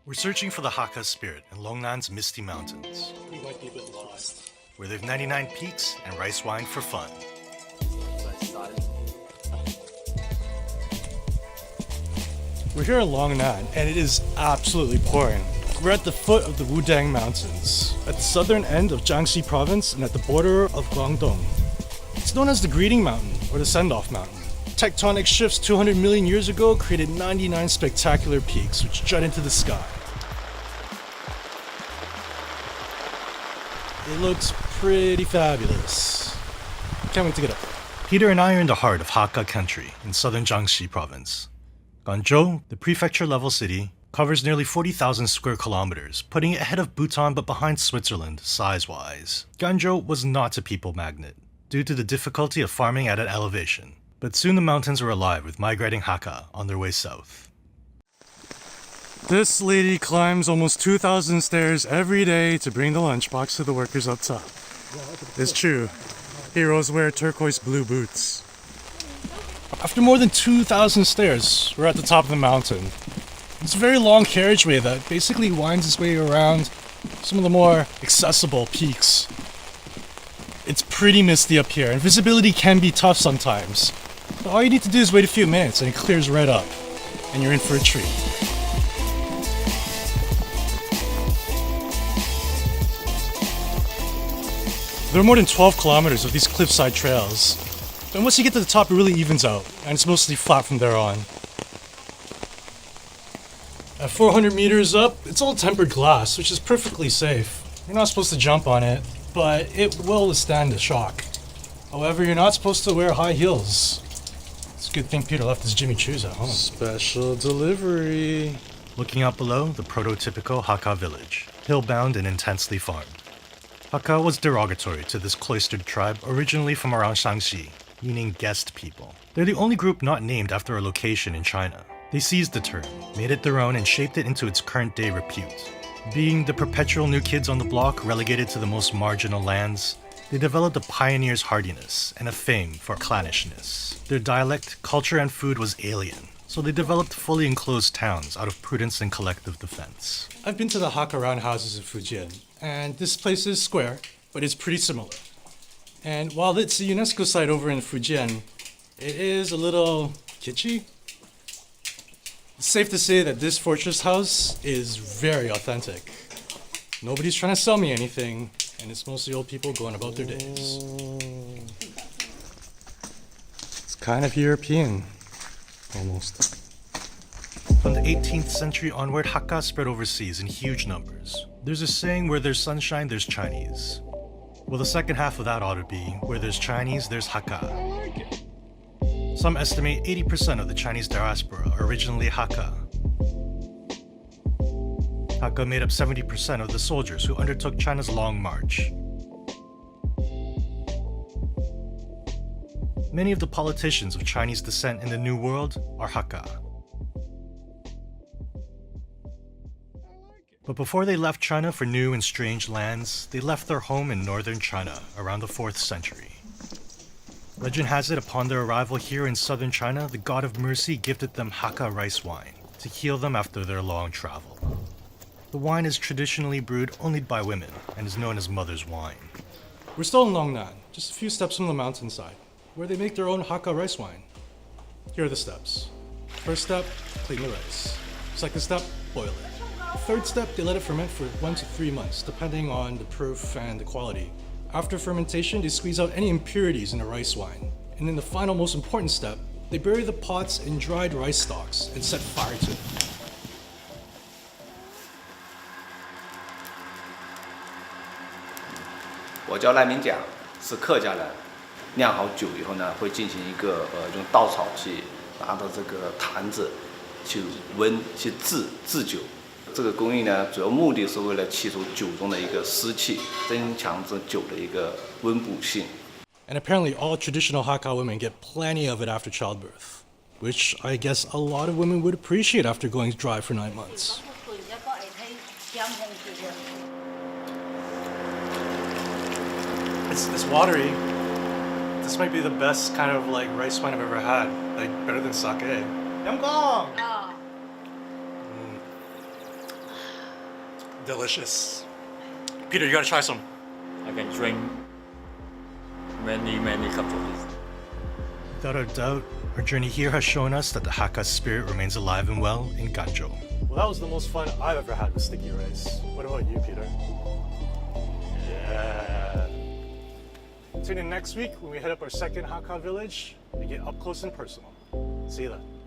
We're searching for the Hakka spirit in Longnan's misty mountains, We might be a bit lost. where they've 99 peaks and rice wine for fun. We're here in Longnan, and it is absolutely pouring. We're at the foot of the Wudang Mountains, at the southern end of Jiangxi province and at the border of Guangdong. It's known as the Greeting Mountain, or the Send-Off Mountain. Tectonic shifts 200 million years ago created 99 spectacular peaks which jut into the sky. It looks pretty fabulous. Can't wait to get up. Peter and I are in the heart of Hakka country in southern Jiangxi province. Guangzhou, the prefecture-level city, covers nearly 40,000 square kilometers, putting it ahead of Bhutan but behind Switzerland, size-wise. Guangzhou was not a people magnet, due to the difficulty of farming at an elevation. But soon the mountains were alive with migrating Hakka on their way south. This lady climbs almost 2,000 stairs every day to bring the lunchbox to the workers up top. It's true. Heroes wear turquoise blue boots. After more than 2,000 stairs, we're at the top of the mountain. It's a very long carriageway that basically winds its way around some of the more accessible peaks. It's pretty misty up here, and visibility can be tough sometimes. But all you need to do is wait a few minutes and it clears right up, and you're in for a treat. There are more than 12 kilometers of these cliffside trails, and once you get to the top it really evens out, and it's mostly flat from there on. At 400 meters up, it's all tempered glass, which is perfectly safe. You're not supposed to jump on it, but it will withstand the shock. However, you're not supposed to wear high heels. It's a good thing Peter left his Jimmy Choos at home. Special delivery. Looking out below, the prototypical Hakka village, hill-bound and intensely farmed. Hakka was derogatory to this cloistered tribe originally from around Shaanxi, meaning guest people. They're the only group not named after a location in China. They seized the term, made it their own, and shaped it into its current-day repute. Being the perpetual new kids on the block relegated to the most marginal lands, they developed a pioneer's hardiness and a fame for clannishness. Their dialect, culture, and food was alien, so they developed fully enclosed towns out of prudence and collective defense. I've been to the Hakka roundhouses in Fujian, and this place is square, but it's pretty similar. And while it's a UNESCO site over in Fujian, it is a little kitschy. It's safe to say that this fortress house is very authentic. Nobody's trying to sell me anything, and it's mostly old people going about their days. It's kind of European, almost. From the 18th century onward, Hakka spread overseas in huge numbers. There's a saying, where there's sunshine, there's Chinese. Well, the second half of that ought to be, where there's Chinese, there's Hakka. Some estimate 80% of the Chinese diaspora are originally Hakka. Hakka made up 70% of the soldiers who undertook China's Long March. Many of the politicians of Chinese descent in the New World are Hakka. But before they left China for new and strange lands, they left their home in northern China around the 4th century. Legend has it, upon their arrival here in southern China, the god of mercy gifted them Hakka rice wine to heal them after their long travel. The wine is traditionally brewed only by women and is known as mother's wine. We're still in Longnan, just a few steps from the mountainside, where they make their own Hakka rice wine. Here are the steps. First step, clean the rice. Second step, boil it. Third step, they let it ferment for 1 to 3 months, depending on the proof and the quality. After fermentation, they squeeze out any impurities in the rice wine. And in the final, most important step, they bury the pots in dried rice stalks and set fire to it. 我叫赖明甲，是客家人。酿好酒以后呢，会进行一个用稻草去拿着这个坛子去温去制酒。这个工艺呢，主要目的是为了去除酒中的一个湿气，增强这酒的一个温补性。 And apparently all traditional Hakka women get plenty of it after childbirth, which I guess a lot of women would appreciate after going dry for 9 months. It's watery. This might be the best kind of like rice wine I've ever had, like better than sake. Yamgong! Delicious. Peter, you gotta try some. I can drink many cups of this. Without a doubt, our journey here has shown us that the Hakka spirit remains alive and well in Ganzhou. Well, that was the most fun I've ever had with sticky rice. What about you, Peter? Yeah. Tune in next week when we head up our second Hakka village and get up close and personal. See you then.